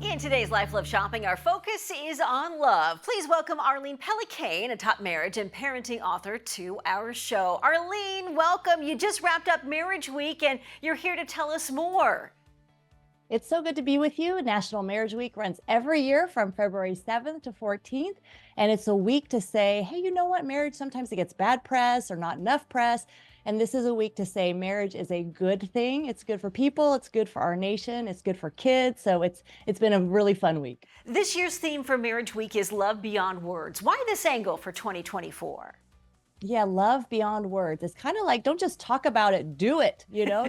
In today's Life Love Shopping, our focus is on love. Please welcome Arlene Pellicane, a top marriage and parenting author, to our show. Arlene, welcome. You just wrapped up Marriage Week and you're here to tell us more. It's so good to be with you. National Marriage Week runs every year from February 7th to 14th. And it's a week to say, hey, you know what? Marriage, sometimes it gets bad press or not enough press. And this is a week to say marriage is a good thing. It's good for people. It's good for our nation. It's good for kids. So it's been a really fun week. This year's theme for Marriage Week is Love Beyond Words. Why this angle for 2024? Yeah, love beyond words. It's kind of like, don't just talk about it, do it,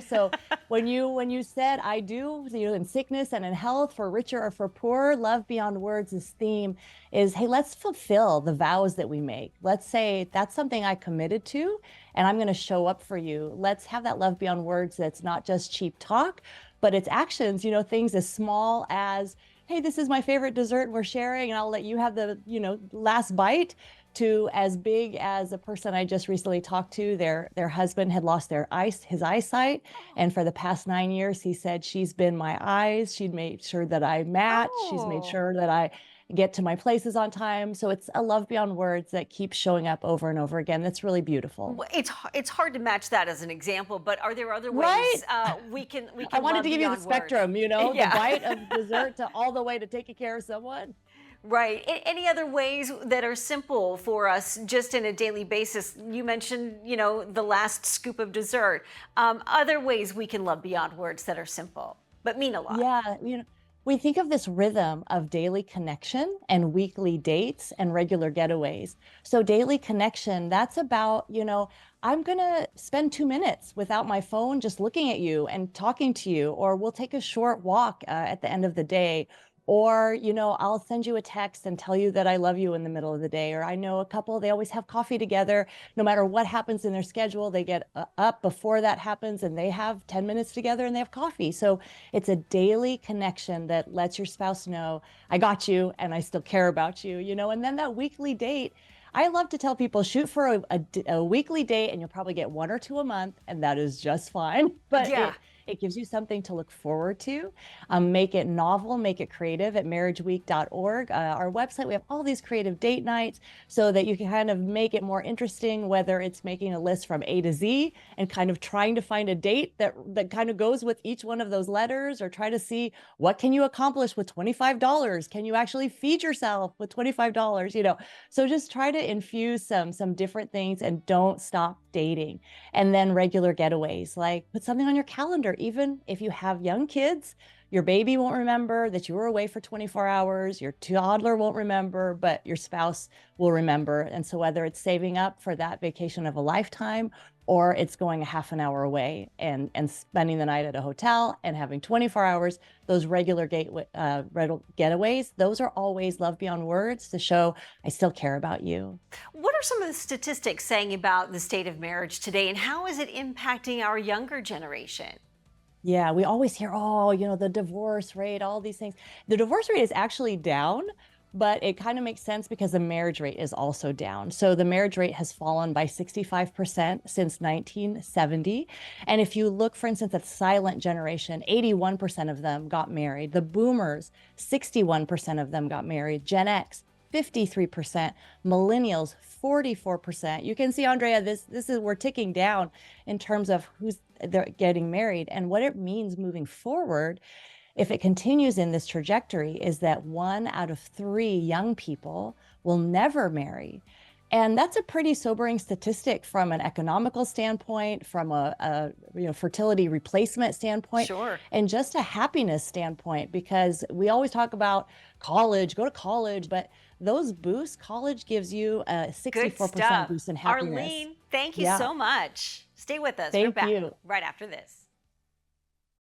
So when you said I do, in sickness and in health, for richer or for poorer, love beyond words' theme is, hey, let's fulfill the vows that we make. Let's say that's something I committed to and I'm going to show up for you. Let's have that love beyond words that's not just cheap talk, but it's actions, things as small as, hey, this is my favorite dessert we're sharing and I'll let you have the, last bite, to as big as a person I just recently talked to, their husband had lost his eyesight. And for the past 9 years, he said, she's been my eyes. She'd made sure that I match. She's made sure that I get to my places on time. So it's a love beyond words that keeps showing up over and over again. That's really beautiful. Well, it's hard to match that as an example, but are there other ways we can I wanted to give you the spectrum, Yeah. The bite of dessert to all the way to taking care of someone. Right. Any other ways that are simple for us just in a daily basis? You mentioned, the last scoop of dessert. Other ways we can love beyond words that are simple, but mean a lot. Yeah. We think of this rhythm of daily connection and weekly dates and regular getaways. So daily connection, that's about, I'm going to spend 2 minutes without my phone, just looking at you and talking to you, or we'll take a short walk at the end of the day. Or, I'll send you a text and tell you that I love you in the middle of the day. Or I know a couple, they always have coffee together. No matter what happens in their schedule, they get up before that happens and they have 10 minutes together and they have coffee. So it's a daily connection that lets your spouse know, I got you and I still care about you, and then that weekly date. I love to tell people, shoot for a weekly date and you'll probably get 1 or 2 a month, and that is just fine. But yeah. It gives you something to look forward to. Make it novel, make it creative at marriageweek.org. Our website, we have all these creative date nights so that you can kind of make it more interesting, whether it's making a list from A to Z and kind of trying to find a date that kind of goes with each one of those letters, or try to see what can you accomplish with $25? Can you actually feed yourself with $25? So just try to infuse some different things and don't stop dating. And then regular getaways, like put something on your calendar. Even if you have young kids, your baby won't remember that you were away for 24 hours. Your toddler won't remember, but your spouse will remember. And so whether it's saving up for that vacation of a lifetime, or it's going a half an hour away and spending the night at a hotel and having 24 hours, those regular getaways, those are always love beyond words to show I still care about you. What are some of the statistics saying about the state of marriage today, and how is it impacting our younger generation? Yeah, we always hear, the divorce rate, all these things. The divorce rate is actually down, but it kind of makes sense because the marriage rate is also down. So the marriage rate has fallen by 65% since 1970. And if you look, for instance, at the silent generation, 81% of them got married. The boomers, 61% of them got married. Gen X, 53%, millennials, 44%. You can see, Andrea, we're ticking down in terms of who's they're getting married. And what it means moving forward, if it continues in this trajectory, is that 1 out of 3 young people will never marry. And that's a pretty sobering statistic from an economical standpoint, from a fertility replacement standpoint, Sure. and just a happiness standpoint, because we always talk about college, go to college, but those boosts, college gives you a 64% boost in happiness. Arlene, thank you Yeah. so much. Stay with us. Thank We're back you. right after this.